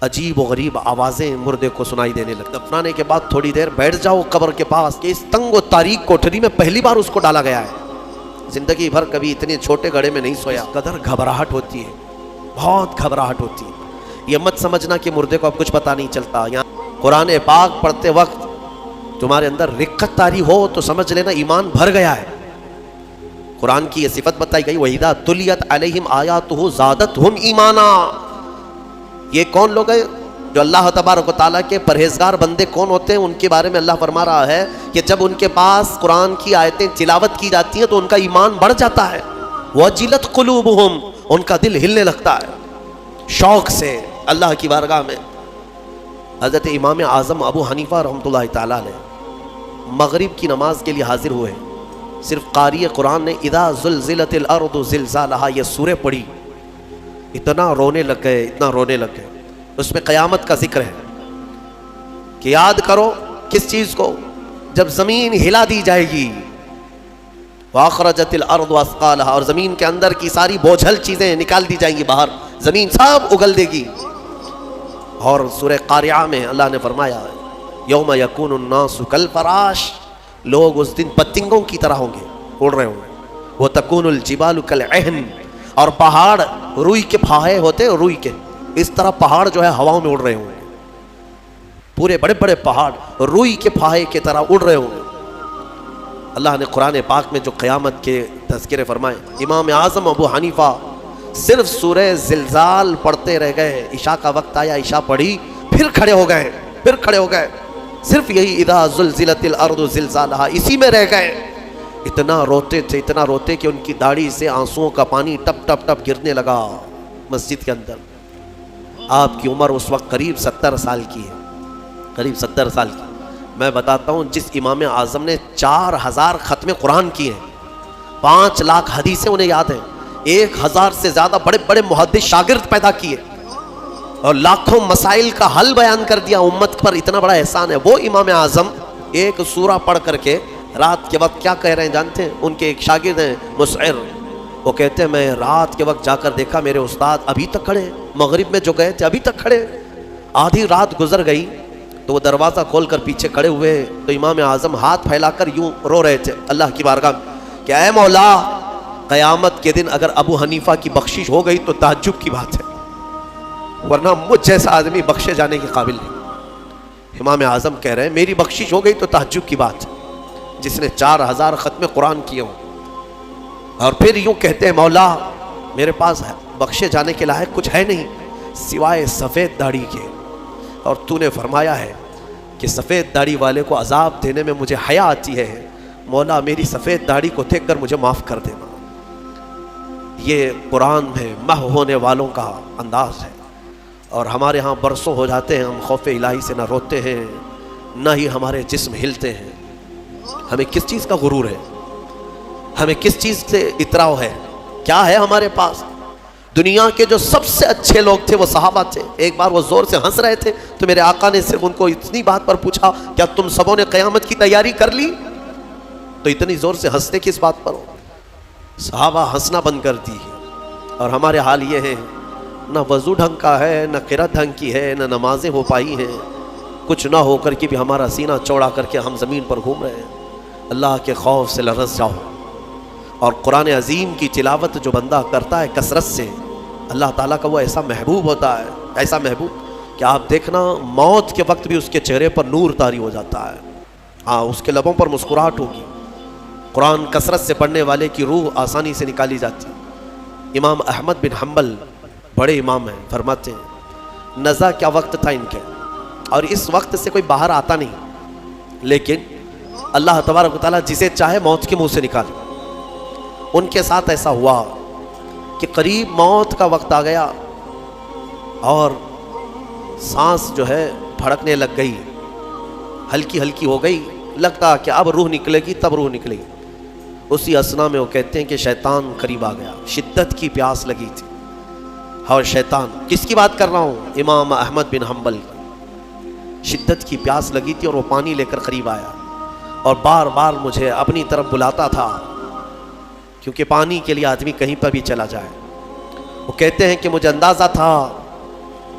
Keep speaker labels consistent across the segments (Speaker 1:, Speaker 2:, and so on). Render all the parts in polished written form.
Speaker 1: عجیب و غریب آوازیں مردے کو سنائی دینے لگتی. دفنانے کے بعد تھوڑی دیر بیٹھ جاؤ قبر کے پاس کہ اس تنگ و تاریک کوٹھری میں پہلی بار اس کو ڈالا گیا ہے. زندگی بھر کبھی اتنے چھوٹے گڑھے میں نہیں سویا. قدر گھبراہٹ ہوتی ہے, بہت گھبراہٹ ہوتی ہے. یہ مت سمجھنا کہ مردے کو اب کچھ پتہ نہیں چلتا. یہاں قرآن پاک پڑھتے وقت تمہارے اندر رقت طاری ہو تو سمجھ لینا ایمان بھر گیا ہے. قرآن کی یہ صفت بتائی گئی وَإِذَا تُلِيَتْ عَلَيْهِمْ آيَاتُهُ زَادَتْهُمْ ایمانا. یہ کون لوگ ہیں جو اللہ تبارک و تعالیٰ کے پرہیزگار بندے کون ہوتے ہیں؟ ان کے بارے میں اللہ فرما رہا ہے کہ جب ان کے پاس قرآن کی آیتیں تلاوت کی جاتی ہیں تو ان کا ایمان بڑھ جاتا ہے. وَجِلَتْ قُلُوبُهُمْ, ان کا دل ہلنے لگتا ہے شوق سے اللہ کی بارگاہ میں. حضرت امام اعظم ابو حنیفہ رحمۃ اللہ تعالیٰ نے مغرب کی نماز کے لیے حاضر ہوئے. صرف قاری قرآن نے اذا زلزلت الارض زلزالہا یہ سورہ پڑھی, اتنا رونے لگ گئے, اتنا رونے لگ گئے. اس میں قیامت کا ذکر ہے کہ یاد کرو کس چیز کو, جب زمین ہلا دی جائے گی. واخرجت الارض اثقالہا, اور زمین کے اندر کی ساری بوجھل چیزیں نکال دی جائیں گی باہر, زمین سب اگل دے گی. اور سورہ قاریعہ میں اللہ نے فرمایا یوم یکون الناس کالفراش, لوگ اس دن پتنگوں کی طرح ہوں گے, اڑ رہے ہوں گے. وتکون الجبال کالعہن, اور پہاڑ روئی کے پھاہے ہوتے ہیں, روئی کے اس طرح پہاڑ جو ہے ہواؤں میں اڑ رہے ہوں گے. پورے بڑے بڑے پہاڑ روئی کے پھاہے کی طرح اڑ رہے ہوں گے. اللہ نے قرآن پاک میں جو قیامت کے تذکرے فرمائے. امام اعظم ابو حنیفہ صرف سورہ زلزال پڑھتے رہ گئے. عشاء کا وقت آیا, عشاء پڑھی, پھر کھڑے ہو گئے, صرف یہی اذا زلزلت الارض زلزالہا اسی میں رہ گئے. اتنا روتے کہ ان کی داڑھی سے آنسوؤں کا پانی ٹپ ٹپ ٹپ گرنے لگا مسجد کے اندر. آپ کی عمر اس وقت قریب 70 سال کی ہے, قریب 70 سال کی. میں بتاتا ہوں جس امام اعظم نے 4000 ختم قرآن کیے ہیں, 5 لاکھ حدیثیں انہیں یاد ہیں, 1000 سے زیادہ بڑے بڑے محدث شاگرد پیدا کیے, اور لاکھوں مسائل کا حل بیان کر دیا. امت پر اتنا بڑا احسان ہے. وہ امام اعظم ایک سورہ پڑھ کر کے رات کے وقت کیا کہہ رہے ہیں جانتے ہیں؟ ان کے ایک شاگرد ہیں مسعر, وہ کہتے ہیں میں رات کے وقت جا کر دیکھا میرے استاد ابھی تک کھڑے ہیں, مغرب میں جو گئے تھے ابھی تک کھڑے ہیں. آدھی رات گزر گئی تو وہ دروازہ کھول کر پیچھے کھڑے ہوئے تو امام اعظم ہاتھ پھیلا کر یوں رو رہے تھے اللہ کی بارگاہ میں کہ اے مولا, قیامت کے دن اگر ابو حنیفہ کی بخشش ہو گئی تو تعجب کی بات ہے, ورنہ مجھ جیسا آدمی بخشے جانے کے قابل نہیں. امام اعظم کہہ رہے ہیں میری بخشش ہو گئی تو تعجب کی بات ہے, جس نے 4000 ختم قرآن کیے ہوں. اور پھر یوں کہتے ہیں مولا میرے پاس بخشے جانے کے لائق کچھ ہے نہیں سوائے سفید داڑھی کے, اور تو نے فرمایا ہے کہ سفید داڑھی والے کو عذاب دینے میں مجھے حیا آتی ہے, مولا میری سفید داڑھی کو دیکھ کر مجھے معاف کر دینا. یہ قرآن میں محو ہونے والوں کا انداز ہے. اور ہمارے ہاں برسوں ہو جاتے ہیں ہم خوف الہی سے نہ روتے ہیں نہ ہی ہمارے جسم ہلتے ہیں. ہمیں کس چیز کا غرور ہے, ہمیں کس چیز سے اطراء ہے, کیا ہے ہمارے پاس؟ دنیا کے جو سب سے اچھے لوگ تھے وہ صحابہ تھے. ایک بار وہ زور سے ہنس رہے تھے تو میرے آقا نے صرف ان کو اتنی بات پر پوچھا کیا تم سبوں نے قیامت کی تیاری کر لی؟ تو اتنی زور سے ہنستے کس بات پر ہو؟ صحابہ ہنسنا بند کر دی. اور ہمارے حال یہ ہے نہ وضو ڈھنگ کا ہے, نہ قرات ڈھنگ کی ہے, نہ نمازیں ہو پائی ہیں, کچھ نہ ہو کر کے بھی ہمارا سینہ چوڑا کر کے ہم زمین پر گھوم رہے ہیں. اللہ کے خوف سے لرز جاؤ. اور قرآن عظیم کی تلاوت جو بندہ کرتا ہے کثرت سے, اللہ تعالیٰ کا وہ ایسا محبوب ہوتا ہے, ایسا محبوب کہ آپ دیکھنا موت کے وقت بھی اس کے چہرے پر نور طاری ہو جاتا ہے. ہاں اس کے لبوں پر مسکراہٹ ہوگی. قرآن کثرت سے پڑھنے والے کی روح آسانی سے نکالی جاتی. امام احمد بن حنبل بڑے امام ہیں, فرماتے ہیں نزا کیا وقت تھا ان کے, اور اس وقت سے کوئی باہر آتا نہیں, لیکن اللہ تبارک و تعالیٰ جسے چاہے موت کے منہ سے نکالے. ان کے ساتھ ایسا ہوا کہ قریب موت کا وقت آ گیا اور سانس جو ہے پھڑکنے لگ گئی, ہلکی ہلکی ہو گئی, لگتا کہ اب روح نکلے گی, تب روح نکلے گی. اسی اسنا میں وہ کہتے ہیں کہ شیطان قریب آ گیا, شدت کی پیاس لگی تھی. اور شیطان, کس کی بات کر رہا ہوں؟ امام احمد بن حنبل. شدت کی پیاس لگی تھی اور وہ پانی لے کر قریب آیا اور بار بار مجھے اپنی طرف بلاتا تھا, کیونکہ پانی کے لیے آدمی کہیں پر بھی چلا جائے. وہ کہتے ہیں کہ مجھے اندازہ تھا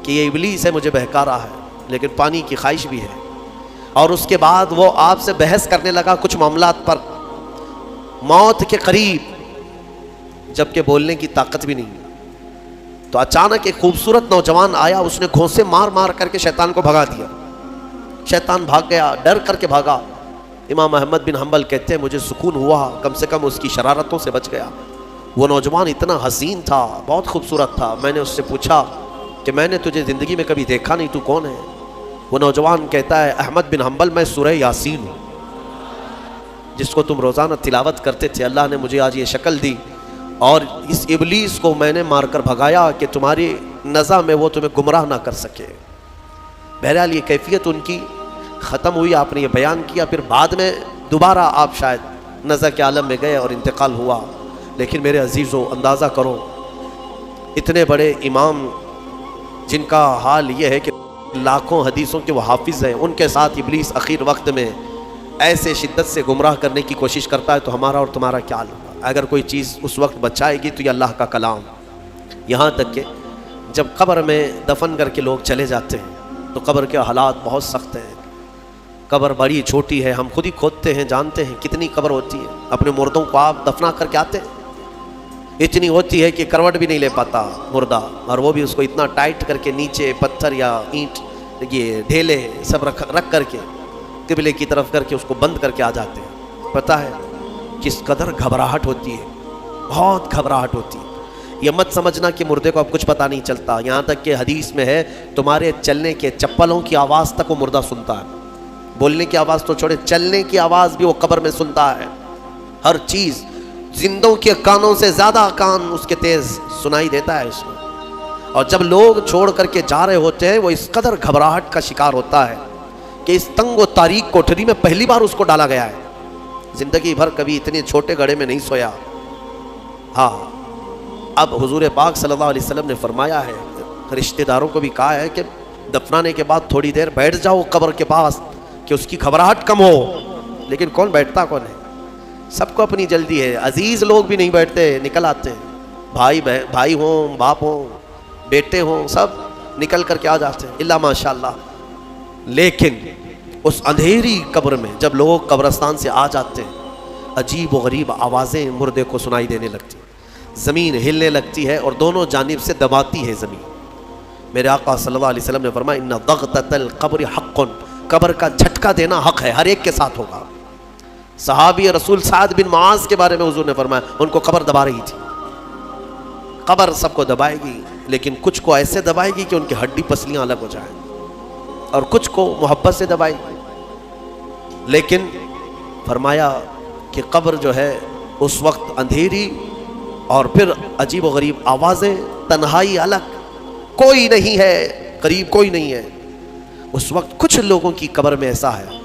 Speaker 1: کہ یہ ابلیس ہے مجھے بہکا رہا ہے، لیکن پانی کی خواہش بھی ہے. اور اس کے بعد وہ آپ سے بحث کرنے لگا کچھ معاملات پر، موت کے قریب، جبکہ بولنے کی طاقت بھی نہیں. تو اچانک ایک خوبصورت نوجوان آیا، اس نے گھونسے مار مار کر کے شیطان کو بھگا دیا. شیطان بھاگ گیا، ڈر کر کے بھاگا. امام احمد بن حنبل کہتے ہیں مجھے سکون ہوا، کم سے کم اس کی شرارتوں سے بچ گیا. وہ نوجوان اتنا حسین تھا، بہت خوبصورت تھا. میں نے اس سے پوچھا کہ میں نے تجھے زندگی میں کبھی دیکھا نہیں، تو کون ہے؟ وہ نوجوان کہتا ہے احمد بن حنبل میں سورہ یاسین ہوں، جس کو تم روزانہ تلاوت کرتے تھے. اللہ نے مجھے آج یہ شکل دی اور اس ابلیس کو میں نے مار کر بھگایا کہ تمہاری نزع میں وہ تمہیں گمراہ نہ کر سکے. بہرحال یہ کیفیت ان کی ختم ہوئی، آپ نے یہ بیان کیا. پھر بعد میں دوبارہ آپ شاید نزع کے عالم میں گئے اور انتقال ہوا. لیکن میرے عزیزو اندازہ کرو، اتنے بڑے امام جن کا حال یہ ہے کہ لاکھوں حدیثوں کے وہ حافظ ہیں، ان کے ساتھ ابلیس اخیر وقت میں ایسے شدت سے گمراہ کرنے کی کوشش کرتا ہے، تو ہمارا اور تمہارا کیا حال ہوگا؟ اگر کوئی چیز اس وقت بچائے گی تو یہ اللہ کا کلام. یہاں تک کہ جب قبر میں دفن کر کے لوگ چلے جاتے ہیں تو قبر کے حالات بہت سخت ہیں. قبر بڑی چھوٹی ہے، ہم خود ہی کھودتے ہیں، جانتے ہیں کتنی قبر ہوتی ہے. اپنے مردوں کو آپ دفنا کر کے آتے ہیں، اتنی ہوتی ہے کہ کروٹ بھی نہیں لے پاتا مردہ، اور وہ بھی اس کو اتنا ٹائٹ کر کے نیچے پتھر یا اینٹ یہ ڈھیلے سب رکھ کر کے قبلے کی طرف کر کے اس کو بند کر کے آ جاتے ہیں. پتہ ہے کس قدر گھبراہٹ ہوتی ہے، بہت گھبراہٹ ہوتی ہے. یہ مت سمجھنا کہ مردے کو اب کچھ پتہ نہیں چلتا. یہاں تک کہ حدیث میں ہے تمہارے چلنے کے چپلوں کی آواز تک وہ مردہ سنتا ہے. بولنے کی آواز تو چھوڑے، چلنے کی آواز بھی وہ قبر میں سنتا ہے. ہر چیز زندوں کے کانوں سے زیادہ کان اس کے تیز سنائی دیتا ہے اس میں. اور جب لوگ چھوڑ کر کے جا رہے ہوتے ہیں وہ اس قدر گھبراہٹ کا شکار ہوتا ہے کہ اس تنگ و تاریک کوٹھری میں پہلی بار اس کو ڈالا گیا ہے. زندگی بھر کبھی اتنے چھوٹے گڑھے میں نہیں سویا. ہاں، اب حضور پاک صلی اللہ علیہ وسلم نے فرمایا ہے، رشتہ داروں کو بھی کہا ہے کہ دفنانے کے بعد تھوڑی دیر بیٹھ جاؤ قبر کے پاس کہ اس کی گھبراہٹ کم ہو. لیکن کون بیٹھتا کون ہے؟ سب کو اپنی جلدی ہے. عزیز لوگ بھی نہیں بیٹھتے، نکل آتے ہیں. بھائی ہوں، باپ ہوں، بیٹے ہوں، سب نکل کر کے آ جاتے ہیں الا ماشاء اللہ. لیکن اس اندھیری قبر میں جب لوگ قبرستان سے آ جاتے ہیں، عجیب و غریب آوازیں مردے کو سنائی دینے لگتی ہیں. زمین ہلنے لگتی ہے اور دونوں جانب سے دباتی ہے زمین. میرے آقا صلی اللہ علیہ وسلم نے فرمایا ان ضغطۃ القبر حق، قبر کا جھٹکا دینا حق ہے، ہر ایک کے ساتھ ہوگا. صحابی رسول سعد بن معاذ کے بارے میں حضور نے فرمایا ان کو قبر دبا رہی تھی. قبر سب کو دبائے گی، لیکن کچھ کو ایسے دبائے گی کہ ان کی ہڈی پسلیاں الگ ہو جائیں، اور کچھ کو محبت سے دبائے گی. لیکن فرمایا کہ قبر جو ہے اس وقت اندھیری اور پھر عجیب و غریب آوازیں، تنہائی الگ، کوئی نہیں ہے قریب، کوئی نہیں ہے. اس وقت کچھ لوگوں کی قبر میں ایسا ہے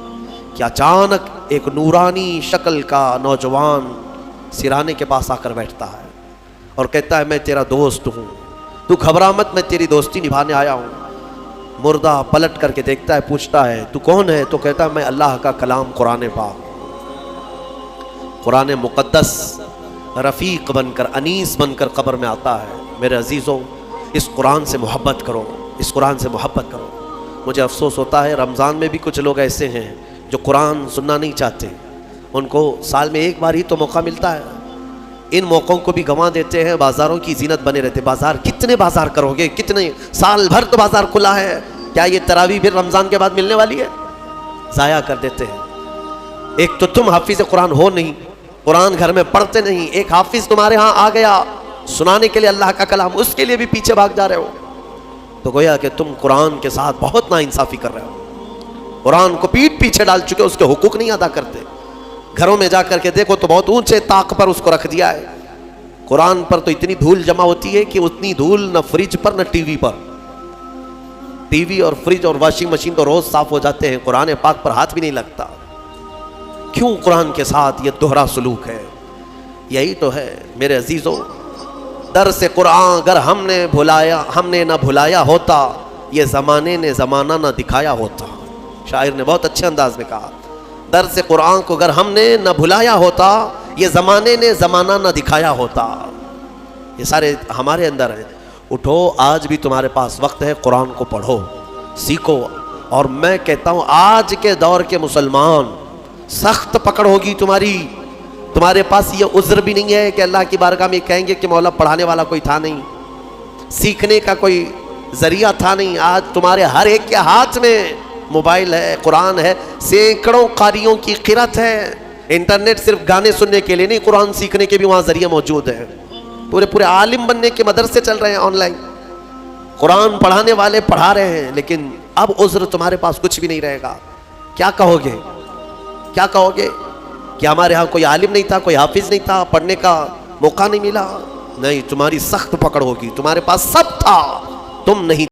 Speaker 1: کہ اچانک ایک نورانی شکل کا نوجوان سرانے کے پاس آ کر بیٹھتا ہے اور کہتا ہے میں تیرا دوست ہوں، تو گھبرا مت، میں تیری دوستی نبھانے آیا ہوں. مردہ پلٹ کر کے دیکھتا ہے، پوچھتا ہے تو کون ہے؟ تو کہتا ہے میں اللہ کا کلام قرآن پاک، قرآن مقدس رفیق بن کر، انیس بن کر قبر میں آتا ہے. میرے عزیزوں اس قرآن سے محبت کرو، اس قرآن سے محبت کرو. مجھے افسوس ہوتا ہے رمضان میں بھی کچھ لوگ ایسے ہیں جو قرآن سننا نہیں چاہتے. ان کو سال میں ایک بار ہی تو موقع ملتا ہے، ان موقعوں کو بھی گنوا دیتے ہیں. بازاروں کی زینت بنے رہتے. بازار کتنے بازار کرو گے؟ کتنے سال بھر تو بازار کھلا ہے، کیا یہ تراویح پھر رمضان کے بعد ملنے والی ہے؟ ضائع کر دیتے ہیں. ایک تو تم حافظ قرآن ہو نہیں، قرآن گھر میں پڑھتے نہیں. ایک حافظ تمہارے ہاں آ گیا سنانے کے لیے اللہ کا کلام، اس کے لیے بھی پیچھے بھاگ جا رہے ہو. تو گویا کہ تم قرآن کے ساتھ بہت ناانصافی کر رہے ہو. قرآن کو پیٹ پیچھے ڈال چکے، اس کے حقوق نہیں ادا کرتے. گھروں میں جا کر کے دیکھو تو بہت اونچے طاق پر اس کو رکھ دیا ہے. قرآن پر تو اتنی دھول جمع ہوتی ہے کہ اتنی دھول نہ فریج پر نہ ٹی وی پر. ٹی وی اور فریج اور واشنگ مشین تو روز صاف ہو جاتے ہیں، قرآن پاک پر ہاتھ بھی نہیں لگتا. کیوں قرآن کے ساتھ یہ دوہرا سلوک ہے؟ یہی تو ہے میرے عزیزوں. درس قرآن اگر ہم نے نہ بھلایا ہوتا، یہ زمانے نے زمانہ نہ دکھایا ہوتا. شاعر نے بہت اچھے انداز میں کہا، درس قرآن کو اگر ہم نے نہ بھلایا ہوتا، یہ زمانے نے زمانہ نہ دکھایا ہوتا. یہ سارے ہمارے اندر ہیں. اٹھو، آج بھی تمہارے پاس وقت ہے، قرآن کو پڑھو، سیکھو۔ اور میں کہتا ہوں آج کے دور کے مسلمان، سخت پکڑ ہوگی تمہاری، تمہارے پاس یہ عذر بھی نہیں ہے کہ اللہ کی بارگاہ میں کہیں گے کہ مولا پڑھانے والا کوئی تھا نہیں، سیکھنے کا کوئی ذریعہ تھا نہیں۔ آج تمہارے ہر ایک کے ہاتھ میں موبائل ہے، قرآن ہے، سینکڑوں قاریوں کی قرت ہے۔ انٹرنیٹ صرف گانے سننے کے لیے نہیں، قرآن سیکھنے کے بھی وہاں ذریعہ موجود ہیں۔ پورے عالم بننے کے مدرسے چل رہے ہیں آن لائن، قرآن پڑھانے والے پڑھا رہے ہیں، لیکن اب عذر تمہارے پاس کچھ بھی نہیں رہے گا۔ کیا کہو گے؟ کیا کہو گے کہ ہمارے ہاں کوئی عالم نہیں تھا، کوئی حافظ نہیں تھا، پڑھنے کا موقع نہیں ملا؟ نہیں، تمہاری سخت پکڑ ہوگی، تمہارے پاس سب تھا، تم نہیں